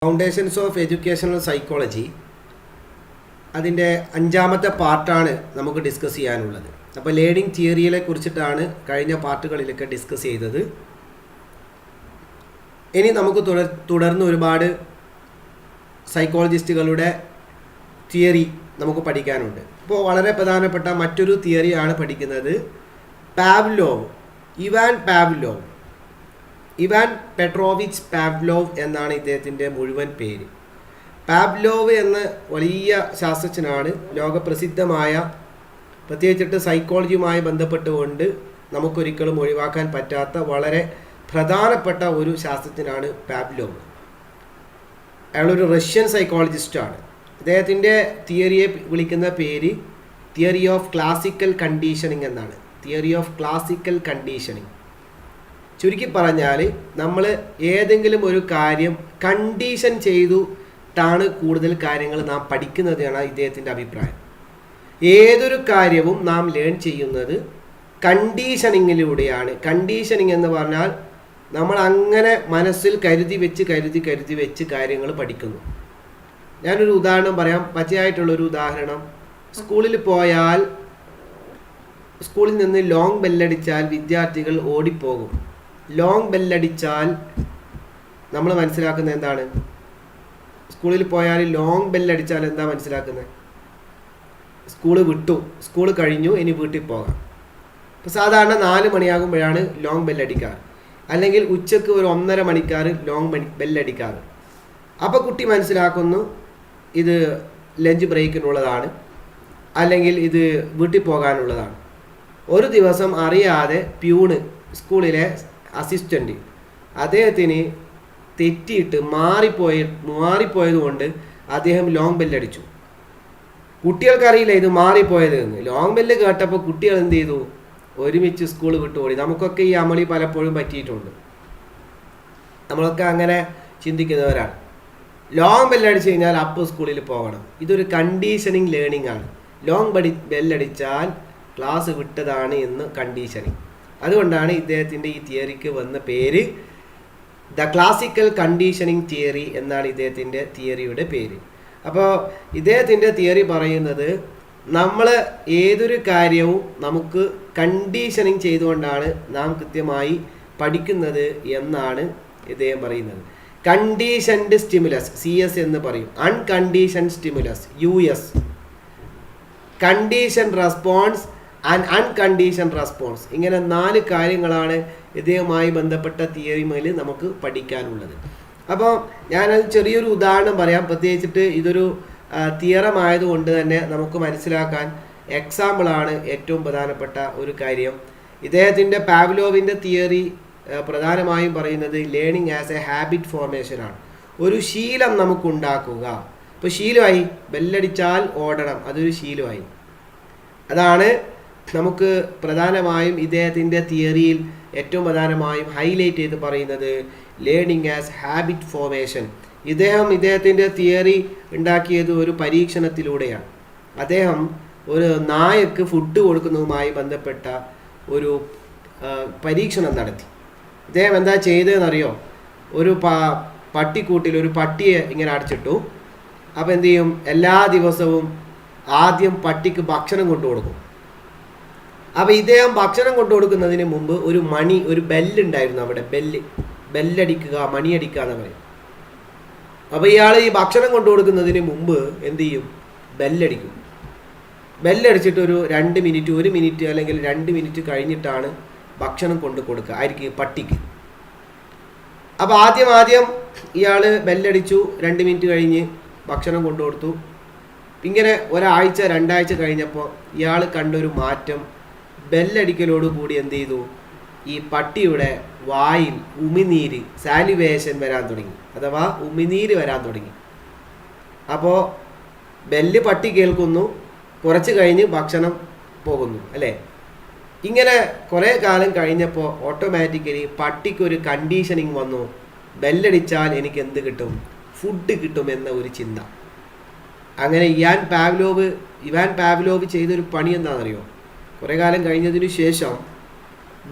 Foundations of educational psychology അതിൻ്റെ 5ാമത്തെ പാർട്ടാണ് നമുക്ക് ഡിസ്കസ് ചെയ്യാനുള്ളത്. അപ്പോൾ ലേണിംഗ് തിയറിയെ കുറിച്ചിട്ടാണ് കഴിഞ്ഞ പാർട്ടുകളിലൊക്കെ ഡിസ്കസ് ചെയ്തത്. ഇനി നമുക്ക് തുടർന്ന് ഒരുപാട് സൈക്കോളജിസ്റ്റുകളുടെ തിയറി നമുക്ക് പഠിക്കാനുണ്ട്. അപ്പോൾ വളരെ പ്രധാനപ്പെട്ട മറ്റൊരു തിയറിയാണ് പഠിക്കുന്നത്. പാവ്ലോവ്, ഇവാൻ പെട്രോവിച്ച് പാവ്ലോവ് എന്നാണ് ഇദ്ദേഹത്തിൻ്റെ മുഴുവൻ പേര്. പാവ്ലോവ് എന്ന വലിയ ശാസ്ത്രജ്ഞനാണ്. ലോകപ്രസിദ്ധമായ, പ്രത്യേകിച്ചിട്ട് സൈക്കോളജിയുമായി ബന്ധപ്പെട്ടുകൊണ്ട് നമുക്കൊരിക്കലും ഒഴിവാക്കാൻ പറ്റാത്ത വളരെ പ്രധാനപ്പെട്ട ഒരു ശാസ്ത്രജ്ഞനാണ് പാവ്ലോവ്. അയാളൊരു റഷ്യൻ സൈക്കോളജിസ്റ്റാണ്. അദ്ദേഹത്തിൻ്റെ തിയറിയെ വിളിക്കുന്ന പേര് തിയറി ഓഫ് ക്ലാസിക്കൽ കണ്ടീഷനിങ് എന്നാണ്. Theory of classical conditioning. ചുരുക്കി പറഞ്ഞാൽ നമ്മൾ ഏതെങ്കിലും ഒരു കാര്യം കണ്ടീഷൻ ചെയ്തിട്ടാണ് കൂടുതൽ കാര്യങ്ങൾ നാം പഠിക്കുന്നതാണ് ഇദ്ദേഹത്തിൻ്റെ അഭിപ്രായം. ഏതൊരു കാര്യവും നാം ലേൺ ചെയ്യുന്നത് കണ്ടീഷനിങ്ങിലൂടെയാണ്. കണ്ടീഷനിങ് എന്ന് പറഞ്ഞാൽ നമ്മൾ അങ്ങനെ മനസ്സിൽ കരുതി വെച്ച് കാര്യങ്ങൾ പഠിക്കുന്നു. ഞാനൊരു ഉദാഹരണം പറയാം, പച്ചയായിട്ടുള്ളൊരു ഉദാഹരണം. സ്കൂളിൽ പോയാൽ സ്കൂളിൽ നിന്ന് ലോങ് ബെല്ലടിച്ചാൽ വിദ്യാർത്ഥികൾ ഓടിപ്പോകും. ലോങ് ബെല്ലടിച്ചാൽ നമ്മൾ മനസ്സിലാക്കുന്നത് എന്താണ്? സ്കൂളിൽ പോയാൽ ലോങ് ബെല്ലടിച്ചാൽ എന്താ മനസ്സിലാക്കുന്നത്? സ്കൂള് വിട്ടു, സ്കൂൾ കഴിഞ്ഞു, ഇനി വീട്ടിൽ പോകാം. ഇപ്പോൾ സാധാരണ 4 മണിയാകുമ്പോഴാണ് ലോങ് ബെല്ലടിക്കാറ്, അല്ലെങ്കിൽ ഉച്ചക്ക് ഒരു 1:30 മണിക്കാറ് ലോങ് ബെല്ലടിക്കാറ്. അപ്പോൾ കുട്ടി മനസ്സിലാക്കുന്നു ഇത് ലഞ്ച് ബ്രേക്കിനുള്ളതാണ്, അല്ലെങ്കിൽ ഇത് വീട്ടിൽ പോകാനുള്ളതാണ്. ഒരു ദിവസം അറിയാതെ പ്യൂണ്, സ്കൂളിലെ അസിസ്റ്റൻ്റ്, അദ്ദേഹത്തിന് തെറ്റിയിട്ട് മാറിപ്പോയത് അദ്ദേഹം ലോങ് ബെല്ലടിച്ചു. കുട്ടികൾക്കറിയില്ല ഇത് മാറിപ്പോയത് എന്ന്. ലോങ് ബെല്ല് കേട്ടപ്പോൾ കുട്ടികൾ എന്ത് ചെയ്തു? ഒരുമിച്ച് സ്കൂൾ വിട്ടുപോയി. നമുക്കൊക്കെ ഈ അമളി പലപ്പോഴും പറ്റിയിട്ടുണ്ട്. നമ്മളൊക്കെ അങ്ങനെ ചിന്തിക്കുന്നവരാണ്. ലോങ് ബെല്ലടിച്ച് കഴിഞ്ഞാൽ അപ്പോൾ സ്കൂളിൽ പോകണം. ഇതൊരു കണ്ടീഷനിങ് ലേണിംഗ് ആണ്. ലോങ് ബെല്ലടിച്ചാൽ ക്ലാസ് വിട്ടതാണ് എന്ന് കണ്ടീഷനിങ്. അതുകൊണ്ടാണ് ഇദ്ദേഹത്തിൻ്റെ ഈ തിയറിക്ക് വന്ന പേര് ദ ക്ലാസിക്കൽ കണ്ടീഷനിങ് തിയറി എന്നാണ് ഇദ്ദേഹത്തിൻ്റെ തിയറിയുടെ പേര്. അപ്പോൾ ഇദ്ദേഹത്തിൻ്റെ തിയറി പറയുന്നത് നമ്മൾ ഏതൊരു കാര്യവും നമുക്ക് കണ്ടീഷനിങ് ചെയ്തുകൊണ്ടാണ് നാം കൃത്യമായി പഠിക്കുന്നത് എന്നാണ് ഇദ്ദേഹം പറയുന്നത്. കണ്ടീഷൻഡ് സ്റ്റിമുലസ്, CS എന്ന് പറയും. Unconditioned stimulus, US. Condition response and unconditioned response. ഇങ്ങനെ 4 കാര്യങ്ങളാണ് ഇതുമായി ബന്ധപ്പെട്ട തിയറിയിൽ നമുക്ക് പഠിക്കാനുള്ളത്. അപ്പോൾ ഞാനത് ചെറിയൊരു ഉദാഹരണം പറയാം. പ്രത്യേകിച്ചിട്ട് ഇതൊരു തിയറം ആയതുകൊണ്ട് തന്നെ നമുക്ക് മനസ്സിലാക്കാൻ എക്സാമ്പിളാണ് ഏറ്റവും പ്രധാനപ്പെട്ട ഒരു കാര്യം. ഇദ്ദേഹത്തിൻ്റെ പാവ്ലോവിൻ്റെ തിയറി പ്രധാനമായും പറയുന്നത് ലേണിംഗ് ആസ് എ ഹാബിറ്റ് ഫോർമേഷനാണ്. ഒരു ശീലം നമുക്കുണ്ടാക്കുക. ഇപ്പോൾ ശീലമായി, ബെല്ലടിച്ചാൽ ഓടണം, അതൊരു ശീലമായി. അതാണ് നമുക്ക് പ്രധാനമായും ഇദ്ദേഹത്തിൻ്റെ തിയറിയിൽ ഏറ്റവും പ്രധാനമായും ഹൈലൈറ്റ് ചെയ്ത് പറയുന്നത് ലേണിംഗ് ആസ് ഹാബിറ്റ് ഫോർമേഷൻ. ഇദ്ദേഹത്തിൻ്റെ തിയറി ഉണ്ടാക്കിയത് ഒരു പരീക്ഷണത്തിലൂടെയാണ്. അദ്ദേഹം ഒരു നായക്ക് ഫുഡ് കൊടുക്കുന്നതുമായി ബന്ധപ്പെട്ട ഒരു പരീക്ഷണം നടത്തി. ഇദ്ദേഹം എന്താ ചെയ്തതെന്നറിയോ? ഒരു പട്ടിക്കൂട്ടിൽ ഒരു പട്ടിയെ ഇങ്ങനെ അടച്ചിട്ടു. അപ്പോൾ എന്ത് ചെയ്യും? എല്ലാ ദിവസവും ആദ്യം പട്ടിക്ക് ഭക്ഷണം കൊണ്ടു കൊടുക്കും. അപ്പോൾ ഇദ്ദേഹം ഭക്ഷണം കൊണ്ടു കൊടുക്കുന്നതിന് മുമ്പ് ഒരു ബെല്ലുണ്ടായിരുന്നു അവിടെ. ബെല്ലടിക്കുക, മണിയടിക്കുക എന്ന് പറയും. അപ്പോൾ ഇയാൾ ഈ ഭക്ഷണം കൊണ്ടു കൊടുക്കുന്നതിന് മുമ്പ് എന്ത് ചെയ്യും? ബെല്ലടിക്കും. ബെല്ലടിച്ചിട്ട് ഒരു 2 മിനിറ്റ്, 1 മിനിറ്റ് അല്ലെങ്കിൽ 2 മിനിറ്റ് കഴിഞ്ഞിട്ടാണ് ഭക്ഷണം കൊണ്ടു കൊടുക്കുക ആയിരിക്കും പട്ടിക്ക്. അപ്പോൾ ആദ്യം ഇയാൾ ബെല്ലടിച്ചു, 2 മിനിറ്റ് കഴിഞ്ഞ് ഭക്ഷണം കൊണ്ടു കൊടുത്തു. ഇങ്ങനെ ഒരാഴ്ച 2 ആഴ്ച കഴിഞ്ഞപ്പോൾ ഇയാൾ കണ്ടൊരു മാറ്റം. ബെല്ലടിക്കലോടുകൂടി എന്ത് ചെയ്തു? ഈ പട്ടിയുടെ വായിൽ ഉമിനീര്, സാലിവേഷൻ വരാൻ തുടങ്ങി, അഥവാ ഉമിനീര് വരാൻ തുടങ്ങി. അപ്പോൾ ബെല്ല് പട്ടി കേൾക്കുന്നു, കുറച്ച് കഴിഞ്ഞ് ഭക്ഷണം പോകുന്നു, അല്ലേ? ഇങ്ങനെ കുറേ കാലം കഴിഞ്ഞപ്പോൾ ഓട്ടോമാറ്റിക്കലി പട്ടിക്കൊരു കണ്ടീഷനിങ് വന്നു. ബെല്ലടിച്ചാൽ എനിക്ക് എന്ത് കിട്ടും? ഫുഡ് കിട്ടുമെന്ന ഒരു ചിന്ത. അങ്ങനെ ഇവാൻ പാവ്ലോവ് ചെയ്തൊരു പണി എന്താണെന്നറിയോ? കുറേ കാലം കഴിഞ്ഞതിന് ശേഷം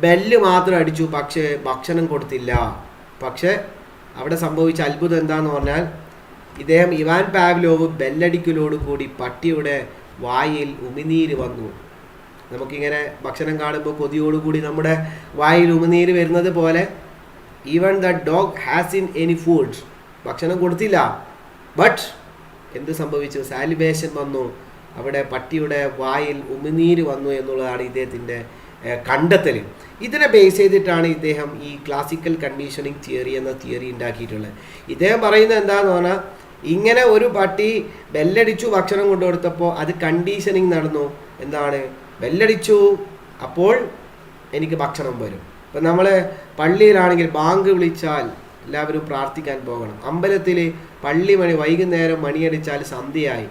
ബെല്ല് മാത്രം അടിച്ചു, പക്ഷേ ഭക്ഷണം കൊടുത്തില്ല. പക്ഷേ അവിടെ സംഭവിച്ച അത്ഭുതം എന്താണെന്ന് പറഞ്ഞാൽ ഇദ്ദേഹം ഇവാൻ പാവ്ലോവ് ബെല്ലടിക്കലോടുകൂടി പട്ടിയുടെ വായിൽ ഉമിനീര് വന്നു. നമുക്കിങ്ങനെ ഭക്ഷണം കാണുമ്പോൾ കൊതിയോടുകൂടി നമ്മുടെ വായിൽ ഉമിനീര് വരുന്നത് പോലെ even the dog has in any food, ഭക്ഷണം കൊടുത്തില്ല, ബട്ട് എന്ത് സംഭവിച്ചു? സാലിവേഷൻ വന്നു, അവിടെ പട്ടിയുടെ വായിൽ ഉമിനീര് വന്നു എന്നുള്ളതാണ് ഇദ്ദേഹത്തിൻ്റെ കണ്ടെത്തൽ. ഇതിനെ ബേസ് ചെയ്തിട്ടാണ് ഇദ്ദേഹം ഈ ക്ലാസിക്കൽ കണ്ടീഷനിങ് തിയറി എന്ന തിയറി ഉണ്ടാക്കിയിട്ടുള്ളത്. ഇദ്ദേഹം പറയുന്നത് എന്താണെന്ന് പറഞ്ഞാൽ, ഇങ്ങനെ ഒരു പട്ടി ബെല്ലടിച്ചു ഭക്ഷണം കൊണ്ടുകൊടുത്തപ്പോൾ അത് കണ്ടീഷനിങ് നടന്നു. എന്താണ്? ബെല്ലടിച്ചു, അപ്പോൾ എനിക്ക് ഭക്ഷണം വരും. ഇപ്പം നമ്മൾ പള്ളിയിലാണെങ്കിൽ ബാങ്ക് വിളിച്ചാൽ എല്ലാവരും പ്രാർത്ഥിക്കാൻ പോകണം. അമ്പലത്തിൽ പള്ളി മണി വൈകുന്നേരം മണിയടിച്ചാൽ സന്ധ്യയായി.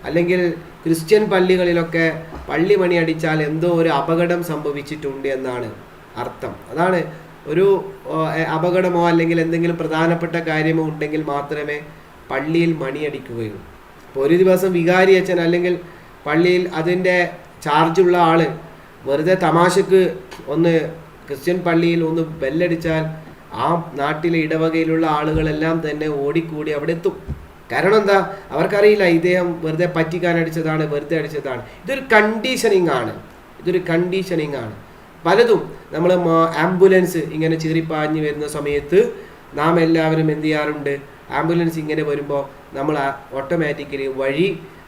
അല്ലെങ്കിൽ ക്രിസ്ത്യൻ പള്ളികളിലൊക്കെ പള്ളി മണി അടിച്ചാൽ എന്തോ ഒരു അപകടം സംഭവിച്ചിട്ടുണ്ട് എന്നാണ് അർത്ഥം. അതാണ് ഒരു അപകടമോ അല്ലെങ്കിൽ എന്തെങ്കിലും പ്രധാനപ്പെട്ട കാര്യമോ ഉണ്ടെങ്കിൽ മാത്രമേ പള്ളിയിൽ മണിയടിക്കുകയുള്ളൂ. ഇപ്പോൾ ഒരു ദിവസം വികാരി അച്ഛൻ അല്ലെങ്കിൽ പള്ളിയിൽ അതിൻ്റെ ചാർജുള്ള ആൾ വെറുതെ തമാശക്ക് ഒന്ന് ക്രിസ്ത്യൻ പള്ളിയിൽ ഒന്ന് ബെല്ലടിച്ചാൽ ആ നാട്ടിലെ ഇടവകയിലുള്ള ആളുകളെല്ലാം തന്നെ ഓടിക്കൂടി അവിടെ എത്തും. കാരണം എന്താ? അവർക്കറിയില്ല ഇദ്ദേഹം വെറുതെ പറ്റിക്കാൻ അടിച്ചതാണ്, വെറുതെ അടിച്ചതാണ്. ഇതൊരു കണ്ടീഷനിങ് ആണ്. പലതും നമ്മൾ ആംബുലൻസ് ഇങ്ങനെ ചീറിപ്പാഞ്ഞ് വരുന്ന സമയത്ത് നാം എല്ലാവരും എന്ത് ചെയ്യാറുണ്ട്? ആംബുലൻസ് ഇങ്ങനെ വരുമ്പോൾ നമ്മൾ ഓട്ടോമാറ്റിക്കലി വഴി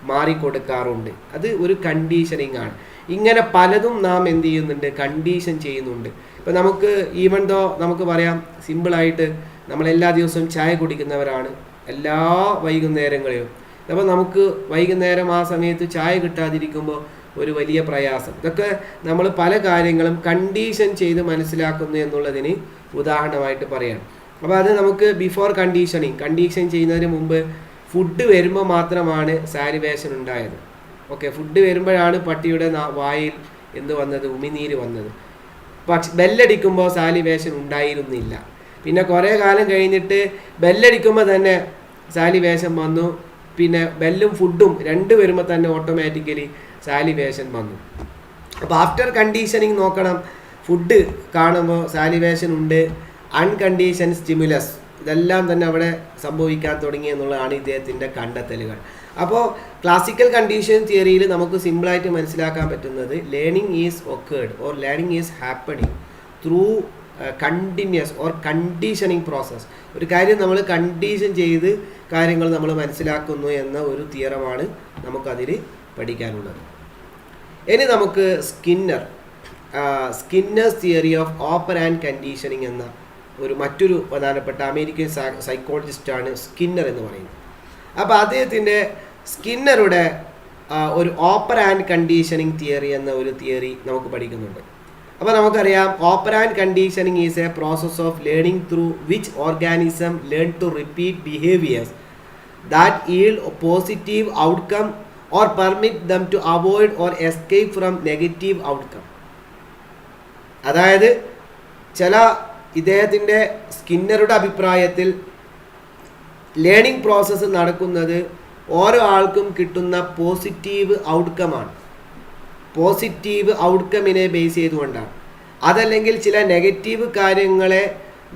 മാറിക്കൊടുക്കാറുണ്ട്. അത് ഒരു കണ്ടീഷനിങ് ആണ്. ഇങ്ങനെ പലതും നാം എന്ത് ചെയ്യുന്നുണ്ട്? കണ്ടീഷൻ ചെയ്യുന്നുണ്ട്. ഇപ്പം നമുക്ക് ഈവൻ ദോ നമുക്ക് പറയാം സിമ്പിളായിട്ട്, നമ്മളെല്ലാ ദിവസവും ചായ കുടിക്കുന്നവരാണ് എല്ലാ വൈകുന്നേരങ്ങളിലും. അപ്പോൾ നമുക്ക് വൈകുന്നേരം ആ സമയത്ത് ചായ കിട്ടാതിരിക്കുമ്പോൾ ഒരു വലിയ പ്രയാസം. ഇതൊക്കെ നമ്മൾ പല കാര്യങ്ങളും കണ്ടീഷൻ ചെയ്ത് മനസ്സിലാക്കുന്നു എന്നുള്ളതിന് ഉദാഹരണമായിട്ട് പറയാം. അപ്പോൾ അത് നമുക്ക് ബിഫോർ കണ്ടീഷൻ ചെയ്യുന്നതിന് മുമ്പ് ഫുഡ് വരുമ്പോൾ മാത്രമാണ് സാലിവേഷൻ ഉണ്ടായത്. ഓക്കെ, ഫുഡ് വരുമ്പോഴാണ് പട്ടിയുടെ വായിൽ എന്ത് വന്നത്? ഉമിനീര് വന്നത്. പക്ഷെ ബെല്ലടിക്കുമ്പോൾ സാലിവേഷൻ ഉണ്ടായിരുന്നില്ല. പിന്നെ കുറേ കാലം കഴിഞ്ഞിട്ട് ബെല്ലടിക്കുമ്പോൾ തന്നെ സാലിവേഷൻ വന്നു. പിന്നെ ബെല്ലും ഫുഡും രണ്ട് വരുമ്പോൾ തന്നെ ഓട്ടോമാറ്റിക്കലി സാലിവേഷൻ വന്നു. അപ്പോൾ ആഫ്റ്റർ കണ്ടീഷനിങ് നോക്കണം, ഫുഡ് കാണുമ്പോൾ സാലിവേഷൻ ഉണ്ട്, അൺകണ്ടീഷൻ സ്റ്റിമുലസ് ഇതെല്ലാം തന്നെ അവിടെ സംഭവിക്കാൻ തുടങ്ങി എന്നുള്ളതാണ് ഇദ്ദേഹത്തിൻ്റെ കണ്ടെത്തലുകൾ. അപ്പോൾ ക്ലാസിക്കൽ കണ്ടീഷൻ തിയറിയിൽ നമുക്ക് സിമ്പിളായിട്ട് മനസ്സിലാക്കാൻ പറ്റുന്നത് learning is occurred or learning is happening through continuous or conditioning process. ഒരു കാര്യം നമ്മൾ കണ്ടീഷൻ ചെയ്ത് കാര്യങ്ങൾ നമ്മൾ മനസ്സിലാക്കുന്നു എന്ന ഒരു തിയറമാണ് നമുക്കതിൽ പഠിക്കാനുള്ളത്. ഇനി നമുക്ക് Skinner's theory of operand conditioning എന്ന മറ്റൊരു പ്രധാനപ്പെട്ട അമേരിക്കൻ സൈക്കോളജിസ്റ്റാണ് സ്കിന്നർ എന്ന് പറയുന്നത്. അപ്പോൾ അദ്ദേഹത്തിൻ്റെ സ്കിന്നറുടെ ഒരു ഓപ്പറാൻഡ് കണ്ടീഷനിങ് തിയറി എന്ന ഒരു തിയറി നമുക്ക് പഠിക്കുന്നുണ്ട്. അപ്പോൾ നമുക്കറിയാം operant conditioning is a process of learning through which organism learn to repeat behaviours that yield positive outcome or permit them to avoid or escape from negative outcome. അതായത് ഇദ്ദേഹത്തിൻ്റെ സ്കിന്നറുടെ അഭിപ്രായത്തിൽ learning process നടക്കുന്നത് ഓരോ ആൾക്കും കിട്ടുന്ന പോസിറ്റീവ് ഔട്ട്കമാണ്. പോസിറ്റീവ് ഔട്ട്കമിനെ ബേസ് ചെയ്തുകൊണ്ടാണ്. അതല്ലെങ്കിൽ ചില നെഗറ്റീവ് കാര്യങ്ങളെ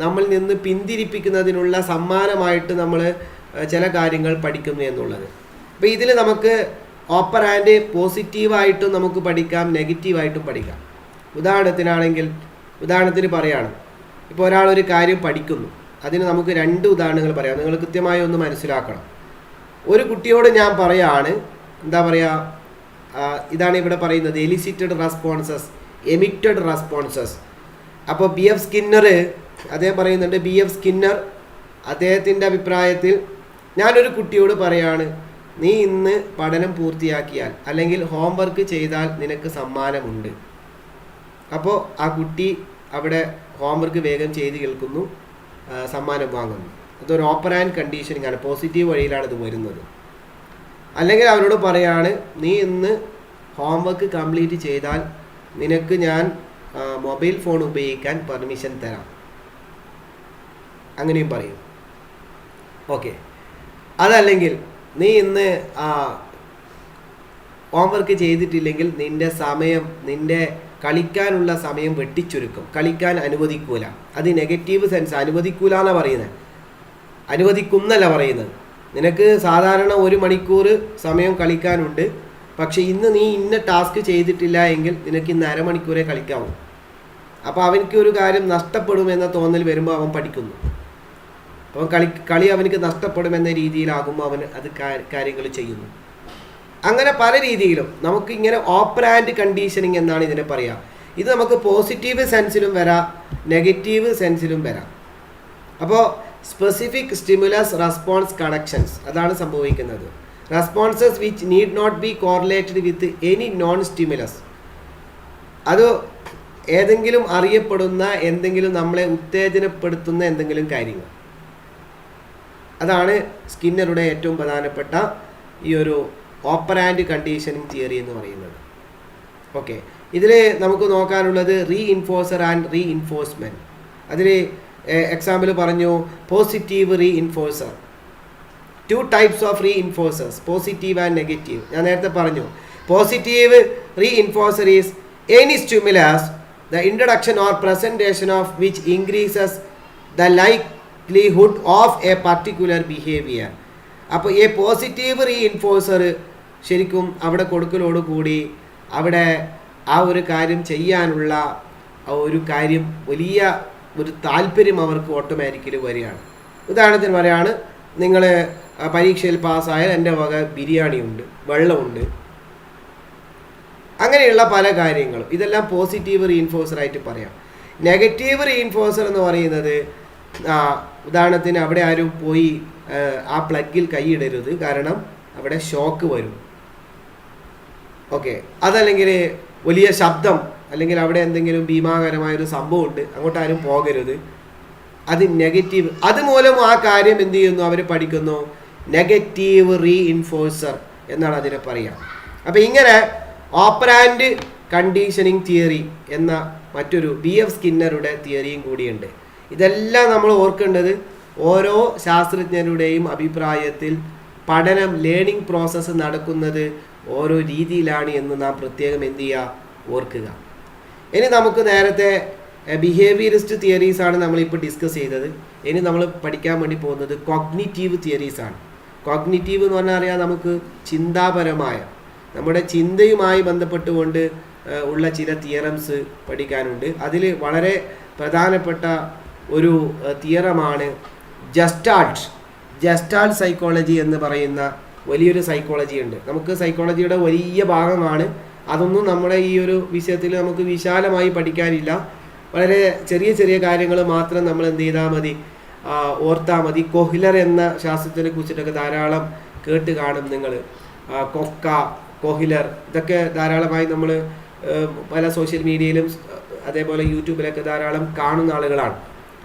നമ്മൾ നിന്ന് പിന്തിരിപ്പിക്കുന്നതിനുള്ള സമ്മാനമായിട്ട് നമ്മൾ ചില കാര്യങ്ങൾ പഠിക്കുന്നു എന്നുള്ളത്. അപ്പോൾ ഇതിൽ നമുക്ക് ഓപ്പറാൻഡ് പോസിറ്റീവായിട്ടും നമുക്ക് പഠിക്കാം, നെഗറ്റീവായിട്ടും പഠിക്കാം. ഉദാഹരണത്തിന് പറയുകയാണ്, ഇപ്പോൾ ഒരാളൊരു കാര്യം പഠിക്കുന്നു, അതിന് നമുക്ക് രണ്ട് ഉദാഹരണങ്ങൾ പറയാം. നിങ്ങൾ കൃത്യമായി ഒന്ന് മനസ്സിലാക്കണം. ഒരു കുട്ടിയോട് ഞാൻ പറയാണ്, എന്താ പറയുക, ഇതാണ് ഇവിടെ പറയുന്നത് എലിസിറ്റഡ് റെസ്പോൺസസ്, എമിറ്റഡ് റെസ്പോൺസസ്. അപ്പോൾ B.F. സ്കിന്നർ അദ്ദേഹം പറയുന്നുണ്ട്, B.F. സ്കിന്നർ അദ്ദേഹത്തിൻ്റെ അഭിപ്രായത്തിൽ ഞാനൊരു കുട്ടിയോട് പറയാണ്, നീ ഇന്ന് പഠനം പൂർത്തിയാക്കിയാൽ അല്ലെങ്കിൽ ഹോംവർക്ക് ചെയ്താൽ നിനക്ക് സമ്മാനമുണ്ട്. അപ്പോൾ ആ കുട്ടി അവിടെ ഹോംവർക്ക് വേഗം ചെയ്ത് കേൾക്കുന്നു, സമ്മാനം വാങ്ങുന്നു. അതൊരു ഓപ്പറാൻഡ് കണ്ടീഷനിങ് ആണ്, പോസിറ്റീവ് വഴിയിലാണ് ഇത് വരുന്നത്. അല്ലെങ്കിൽ അവരോട് പറയാണ്, നീ ഇന്ന് ഹോംവർക്ക് കംപ്ലീറ്റ് ചെയ്താൽ നിനക്ക് ഞാൻ മൊബൈൽ ഫോൺ ഉപയോഗിക്കാൻ പെർമിഷൻ തരാം, അങ്ങനെയും പറയും. ഓക്കെ. അതല്ലെങ്കിൽ നീ ഇന്ന് ഹോംവർക്ക് ചെയ്തിട്ടില്ലെങ്കിൽ നിൻ്റെ കളിക്കാനുള്ള സമയം വെട്ടിച്ചുരുക്കും, കളിക്കാൻ അനുവദിക്കൂല. അത് നെഗറ്റീവ് സെൻസ്, അനുവദിക്കൂല എന്നാണ് പറയുന്നത്. അനുവദിക്കുന്നല്ല പറയുന്നത്. നിനക്ക് സാധാരണ 1 മണിക്കൂർ സമയം കളിക്കാനുണ്ട്, പക്ഷെ ഇന്ന് നീ ഇന്ന ടാസ്ക് ചെയ്തിട്ടില്ല എങ്കിൽ നിനക്ക് ഇന്ന് അരമണിക്കൂറേ കളിക്കാവൂ. അപ്പോൾ അവനക്ക് ഒരു കാര്യം നഷ്ടപ്പെടുമെന്ന തോന്നൽ വരുമ്പോൾ അവൻ പഠിക്കുന്നു. അവൻ കളി അവനക്ക് നഷ്ടപ്പെടുമെന്ന രീതിയിലാകുമ്പോൾ അവൻ അത് കാര്യങ്ങൾ ചെയ്യുന്നു. അങ്ങനെ പല രീതിയിലും നമുക്ക് ഇങ്ങനെ ഓപ്പറാൻഡ് കണ്ടീഷനിങ് എന്നാണ് ഇതിനെ പറയുക. ഇത് നമുക്ക് പോസിറ്റീവ് സെൻസിലും വരാം, നെഗറ്റീവ് സെൻസിലും വരാം. അപ്പോൾ സ്പെസിഫിക് സ്റ്റിമുലസ് റെസ്പോൺസ് കണക്ഷൻസ് അതാണ് സംഭവിക്കുന്നത്. Responses which need not be correlated with any known stimulus. അത് ഏതെങ്കിലും അറിയപ്പെടുന്ന എന്തെങ്കിലും നമ്മളെ ഉത്തേജനപ്പെടുത്തുന്ന എന്തെങ്കിലും കാര്യങ്ങൾ. അതാണ് സ്കിന്നറുടെ ഏറ്റവും പ്രധാനപ്പെട്ട ഈ ഒരു ഓപ്പറാൻഡ് കണ്ടീഷനിങ് തിയറി എന്ന് പറയുന്നത്. ഓക്കെ, ഇതിൽ നമുക്ക് നോക്കാനുള്ളത് റീഇൻഫോഴ്സർ ആൻഡ് റീഇൻഫോഴ്സ്മെൻറ്റ്. അതിൽ എക്സാമ്പിൾ പറഞ്ഞു positive reinforcer. 2 types of reinforcers, positive and negative. ഞാൻ നേരത്തെ പറഞ്ഞു positive reinforcer is any stimulus the introduction or presentation of which increases the likelihood of a particular behavior. അപ്പോൾ ഈ പോസിറ്റീവ് റീഇൻഫോഴ്സർ ശരിക്കും അവിടെ കൊടുക്കലോട് കൂടി അവിടെ ആ ഒരു കാര്യം ചെയ്യാനുള്ള ഒരു കാര്യം വലിയ ഒരു താല്പര്യം അവർക്ക് ഓട്ടോമാറ്റിക്കലി വരികയാണ്. ഉദാഹരണത്തിന് പറയുകയാണ്, നിങ്ങൾ പരീക്ഷയിൽ പാസ്സായാൽ എൻ്റെ വക ബിരിയാണി ഉണ്ട്, വെള്ളമുണ്ട്, അങ്ങനെയുള്ള പല കാര്യങ്ങളും. ഇതെല്ലാം പോസിറ്റീവ് റീഇൻഫോഴ്സറായിട്ട് പറയാം. നെഗറ്റീവ് റീഇൻഫോഴ്സർ എന്ന് പറയുന്നത് ഉദാഹരണത്തിന് അവിടെ ആരും പോയി ആ പ്ലഗിൽ കൈയിടരുത്, കാരണം അവിടെ ഷോക്ക് വരും. ഓക്കെ, അതല്ലെങ്കിൽ വലിയ ശബ്ദം, അല്ലെങ്കിൽ അവിടെ എന്തെങ്കിലും ഭീമാകരമായൊരു സംഭവമുണ്ട്, അങ്ങോട്ട് ആരും പോകരുത്, അത് നെഗറ്റീവ്. അതുമൂലം ആ കാര്യം എന്ത് ചെയ്യുന്നു, അവർ പഠിക്കുന്നു നെഗറ്റീവ് റീഇൻഫോഴ്സർ എന്നാണ് അതിനെ പറയുക. അപ്പോൾ ഇങ്ങനെ ഓപ്പറാൻഡ് കണ്ടീഷനിങ് തിയറി എന്ന മറ്റൊരു BF സ്കിന്നറുടെ തിയറിയും കൂടിയുണ്ട്. ഇതെല്ലാം നമ്മൾ ഓർക്കേണ്ടത് ഓരോ ശാസ്ത്രജ്ഞരുടെയും അഭിപ്രായത്തിൽ പഠനം, ലേണിംഗ് പ്രോസസ്സ് നടക്കുന്നത് ഓരോ രീതിയിലാണ് എന്ന് നാം പ്രത്യേകം എന്ത് ചെയ്യുക, ഓർക്കുക. ഇനി നമുക്ക് നേരത്തെ ബിഹേവിയറിസ്റ്റ് തിയറീസാണ് നമ്മളിപ്പോൾ ഡിസ്കസ് ചെയ്തത്. ഇനി നമ്മൾ പഠിക്കാൻ വേണ്ടി പോകുന്നത് കോഗ്നിറ്റീവ് തിയറീസാണ്. കോഗ്നിറ്റീവ് എന്ന് പറഞ്ഞാൽ അറിയാം, നമുക്ക് ചിന്താപരമായ നമ്മുടെ ചിന്തയുമായി ബന്ധപ്പെട്ടുകൊണ്ട് ഉള്ള ചില തിയറംസ് പഠിക്കാനുണ്ട്. അതിൽ വളരെ പ്രധാനപ്പെട്ട ഒരു തിയറമാണ് ജസ്റ്റാൾട്ട് സൈക്കോളജി എന്ന് പറയുന്ന വലിയൊരു സൈക്കോളജി ഉണ്ട്. നമുക്ക് സൈക്കോളജിയുടെ വലിയ ഭാഗമാണ്, അതൊന്നും നമ്മുടെ ഈ ഒരു വിഷയത്തിൽ നമുക്ക് വിശാലമായി പഠിക്കാനില്ല. വളരെ ചെറിയ ചെറിയ കാര്യങ്ങൾ മാത്രം നമ്മൾ എന്ത് ചെയ്താൽ മതി, ഓർത്താൽ മതി. കൊഹ്ലർ എന്ന ശാസ്ത്രജ്ഞനെ കുറിച്ചിട്ടൊക്കെ ധാരാളം കേട്ട് കാണും നിങ്ങൾ. കൊഹ്ലർ ഇതൊക്കെ ധാരാളമായി നമ്മൾ പല സോഷ്യൽ മീഡിയയിലും അതേപോലെ യൂട്യൂബിലൊക്കെ ധാരാളം കാണുന്ന ആളുകളാണ്.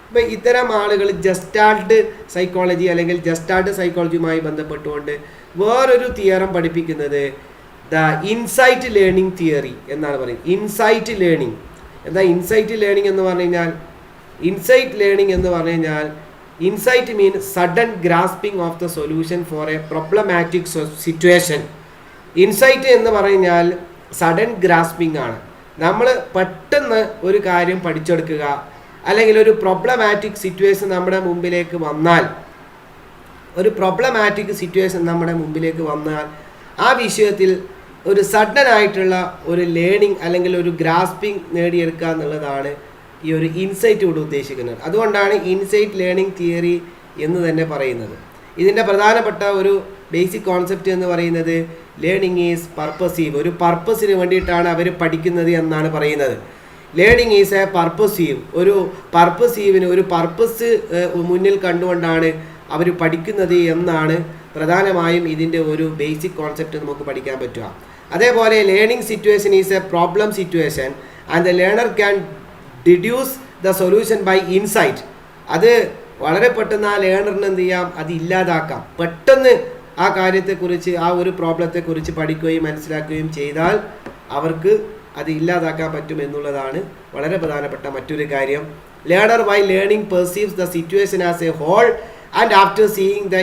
അപ്പോൾ ഇത്തരം ആളുകൾ ജസ്റ്റാൾട്ട് സൈക്കോളജി അല്ലെങ്കിൽ ജസ്റ്റാൾട്ട് സൈക്കോളജിയുമായി ബന്ധപ്പെട്ടുകൊണ്ട് വേറൊരു തിയറം പഠിപ്പിക്കുന്നത് ദ ഇൻസൈറ്റ് ലേണിംഗ് തിയറി എന്നാണ് പറയുന്നത്. ഇൻസൈറ്റ് ലേണിംഗ് എന്താ? ഇൻസൈറ്റ് ലേണിംഗ് എന്ന് പറഞ്ഞു കഴിഞ്ഞാൽ insight mean sudden grasping of the solution for A problematic situation. Insight എന്ന് പറഞ്ഞാൽ സഡൻ ഗ്രാസ്പിംഗ് ആണ്. നമ്മൾ പെട്ടെന്ന് ഒരു കാര്യം പഠിച്ചെടുക്കുക, അല്ലെങ്കിൽ ഒരു പ്രോബ്ലമാറ്റിക് സിറ്റുവേഷൻ നമ്മുടെ മുമ്പിലേക്ക് വന്നാൽ ആ വിഷയത്തിൽ ഒരു സഡൻ ആയിട്ടുള്ള ഒരു ലേണിംഗ് അല്ലെങ്കിൽ ഒരു ഗ്രാസ്പിംഗ് നേടിയെടുക്കുക എന്നുള്ളതാണ് ഈ ഒരു ഇൻസൈറ്റ് കൊണ്ട് ഉദ്ദേശിക്കുന്നത്. അതുകൊണ്ടാണ് ഇൻസൈറ്റ് ലേണിംഗ് തിയറി എന്ന് തന്നെ പറയുന്നത്. ഇതിൻ്റെ പ്രധാനപ്പെട്ട ഒരു ബേസിക് കോൺസെപ്റ്റ് എന്ന് പറയുന്നത് ലേണിംഗ് ഈസ് പർപ്പസീവ്. ഒരു പർപ്പസിന് വേണ്ടിയിട്ടാണ് അവർ പഠിക്കുന്നത് എന്നാണ് പറയുന്നത്. Learning is A purposive. ഒരു പർപ്പസ് മുന്നിൽ കണ്ടുകൊണ്ടാണ് അവർ പഠിക്കുന്നത് എന്നാണ് പ്രധാനമായും ഇതിൻ്റെ ഒരു ബേസിക് കോൺസെപ്റ്റ് നമുക്ക് പഠിക്കാൻ പറ്റുക. അതേപോലെ learning situation is a problem situation and the learner can deduce the solution by insight. അത് വളരെ പെട്ടെന്ന് ആ ലേണറിന് എന്ത് ചെയ്യാം, അത് ഇല്ലാതാക്കാം. പെട്ടെന്ന് ആ കാര്യത്തെക്കുറിച്ച്, ആ ഒരു പ്രോബ്ലത്തെക്കുറിച്ച് പഠിക്കുകയും മനസ്സിലാക്കുകയും ചെയ്താൽ അവർക്ക് അത് ഇല്ലാതാക്കാൻ പറ്റും എന്നുള്ളതാണ് വളരെ പ്രധാനപ്പെട്ട മറ്റൊരു കാര്യം. Learner by learning perceives the situation as a whole and after seeing the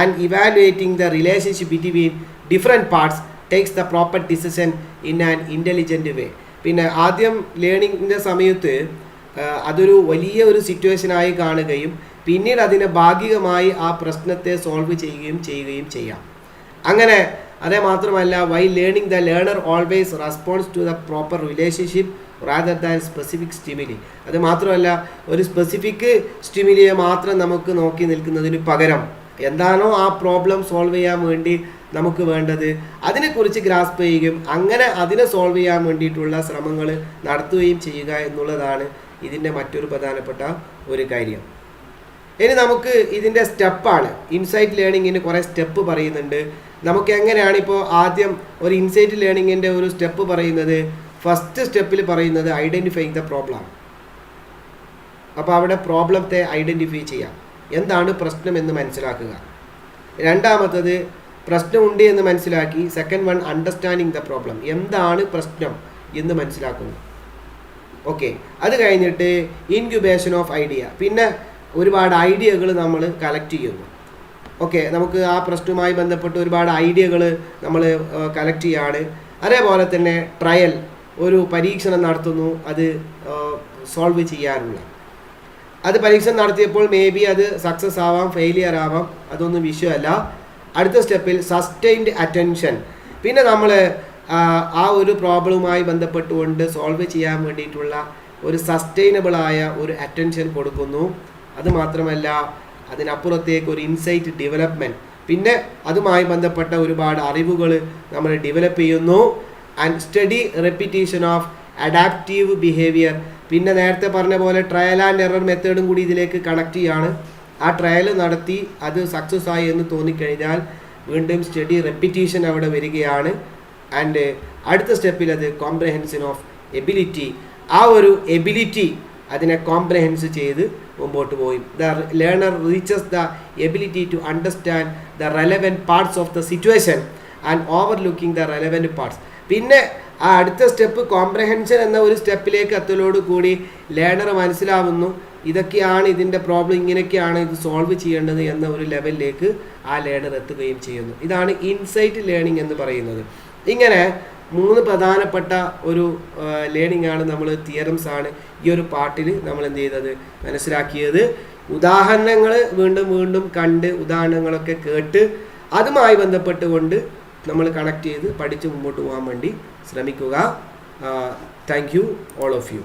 and evaluating the relationship between different parts takes the proper decision in an intelligent way. പിന്നെ ആദ്യം ലേണിങ്ങിൻ്റെ സമയത്ത് അതൊരു വലിയ ഒരു സിറ്റുവേഷനായി കാണുകയും പിന്നീട് അതിനെ ഭാഗികമായി ആ പ്രശ്നത്തെ സോൾവ് ചെയ്യുകയും ചെയ്യാം. അങ്ങനെ അതേ മാത്രമല്ല why learning the learner always response to the proper relationship rather than specific stimuli. അത് മാത്രമല്ല ഒരു സ്പെസിഫിക് സ്റ്റിമുലിയെ മാത്രം നമുക്ക് നോക്കി നിൽക്കുന്നതിന് പകരം എന്താണോ ആ പ്രോബ്ലം സോൾവ് ചെയ്യാൻ വേണ്ടി നമുക്ക് വേണ്ടത് അതിനെക്കുറിച്ച് ഗ്രാസ്പ് ചെയ്യുകയും അങ്ങനെ അതിനെ സോൾവ് ചെയ്യാൻ വേണ്ടിയിട്ടുള്ള ശ്രമങ്ങൾ നടത്തുകയും ചെയ്യുക എന്നുള്ളതാണ് ഇതിൻ്റെ മറ്റൊരു പ്രധാനപ്പെട്ട ഒരു കാര്യം. ഇനി നമുക്ക് ഇതിൻ്റെ സ്റ്റെപ്പാണ്. ഇൻസൈറ്റ് ലേണിങ്ങിന് കുറേ സ്റ്റെപ്പ് പറയുന്നുണ്ട്. നമുക്ക് എങ്ങനെയാണ് ഇപ്പോൾ ആദ്യം ഒരു ഇൻസൈറ്റ് ലേണിങ്ങിൻ്റെ ഒരു സ്റ്റെപ്പ് പറയുന്നത്? ഫസ്റ്റ് സ്റ്റെപ്പിൽ പറയുന്നത് ഐഡൻറ്റിഫൈങ് ദ പ്രോബ്ലം. അപ്പോൾ അവിടെ പ്രോബ്ലത്തെ ഐഡൻറ്റിഫൈ ചെയ്യാം, എന്താണ് പ്രശ്നം എന്ന് മനസ്സിലാക്കുക. രണ്ടാമത്തത് പ്രശ്നമുണ്ട് എന്ന് മനസ്സിലാക്കി second one understanding the problem, എന്താണ് പ്രശ്നം എന്ന് മനസ്സിലാക്കുന്നു. ഓക്കെ, അത് കഴിഞ്ഞിട്ട് ഇൻക്യുബേഷൻ ഓഫ് ഐഡിയ, പിന്നെ ഒരുപാട് ഐഡിയകൾ നമ്മൾ കളക്ട് ചെയ്യുന്നു. ഓക്കെ, നമുക്ക് ആ പ്രശ്നവുമായി ബന്ധപ്പെട്ട് ഒരുപാട് ഐഡിയകൾ നമ്മൾ കളക്ട് ചെയ്യാണ്. അതേപോലെ തന്നെ ട്രയൽ, ഒരു പരീക്ഷണം നടത്തുന്നു, അത് സോൾവ് ചെയ്യാനുള്ള. അത് പരീക്ഷണം നടത്തിയപ്പോൾ മേ ബി അത് സക്സസ് ആവാം, ഫെയിലിയർ ആവാം, അതൊന്നും വിഷയമല്ല. അടുത്ത സ്റ്റെപ്പിൽ സസ്റ്റൈൻഡ് അറ്റൻഷൻ, പിന്നെ നമ്മൾ ആ ഒരു പ്രോബ്ലവുമായി ബന്ധപ്പെട്ടുകൊണ്ട് സോൾവ് ചെയ്യാൻ വേണ്ടിയിട്ടുള്ള ഒരു സസ്റ്റൈനബിളായ ഒരു അറ്റൻഷൻ കൊടുക്കുന്നു. അതുമാത്രമല്ല അതിനപ്പുറത്തേക്ക് ഒരു ഇൻസൈറ്റ് ഡെവലപ്മെൻറ്റ്, പിന്നെ അതുമായി ബന്ധപ്പെട്ട ഒരുപാട് അറിവുകൾ നമ്മൾ ഡെവലപ്പ് ചെയ്യുന്നു. And study repetition of adaptive behaviour, പിന്നെ നേരത്തെ പറഞ്ഞ പോലെ ട്രയൽ ആൻഡ് എറർ മെത്തേഡും കൂടി ഇതിലേക്ക് കണക്ട് ചെയ്യാണ്. ആ ട്രയൽ നടത്തി അത് സക്സസ് ആയി എന്ന് തോന്നിക്കഴിഞ്ഞാൽ വീണ്ടും സ്റ്റഡി റെപ്പിറ്റീഷൻ അവിടെ വരികയാണ്. ആൻഡ് അടുത്ത സ്റ്റെപ്പിൽ അത് കോംപ്രഹെൻഷൻ ഓഫ് എബിലിറ്റി, ആ ഒരു എബിലിറ്റി അതിനെ കോംപ്രഹെൻസ് ചെയ്ത് മുമ്പോട്ട് പോയി. The learner reaches the ability to understand the relevant parts of the situation and overlooking the relevant parts. പിന്നെ ആ അടുത്ത സ്റ്റെപ്പ് കോംപ്രഹെൻഷൻ എന്ന ഒരു സ്റ്റെപ്പിലേക്ക് എത്തലോട് കൂടി ലേണർ മനസ്സിലാവുന്നു ഇതൊക്കെയാണ് ഇതിൻ്റെ പ്രോബ്ലം, ഇങ്ങനെയൊക്കെയാണ് ഇത് സോൾവ് ചെയ്യേണ്ടത് എന്ന ഒരു ലെവലിലേക്ക് ആ ലേണർ എത്തുകയും ചെയ്യുന്നു. ഇതാണ് ഇൻസൈറ്റ് ലേണിംഗ് എന്ന് പറയുന്നത്. ഇങ്ങനെ 3 പ്രധാനപ്പെട്ട ഒരു ലേണിംഗ് ആണ്, നമ്മൾ തിയറംസ് ആണ് ഈ ഒരു പാർട്ടിൽ നമ്മൾ എന്ത് ചെയ്തത്, മനസ്സിലാക്കിയത്. ഉദാഹരണങ്ങൾ വീണ്ടും കണ്ട് ഉദാഹരണങ്ങളൊക്കെ കേട്ട് അതുമായി ബന്ധപ്പെട്ടുകൊണ്ട് നമ്മൾ കണക്ട് ചെയ്ത് പഠിച്ച് മുമ്പോട്ട് പോകാൻ വേണ്ടി ശ്രമിക്കുക. Thank you all of U.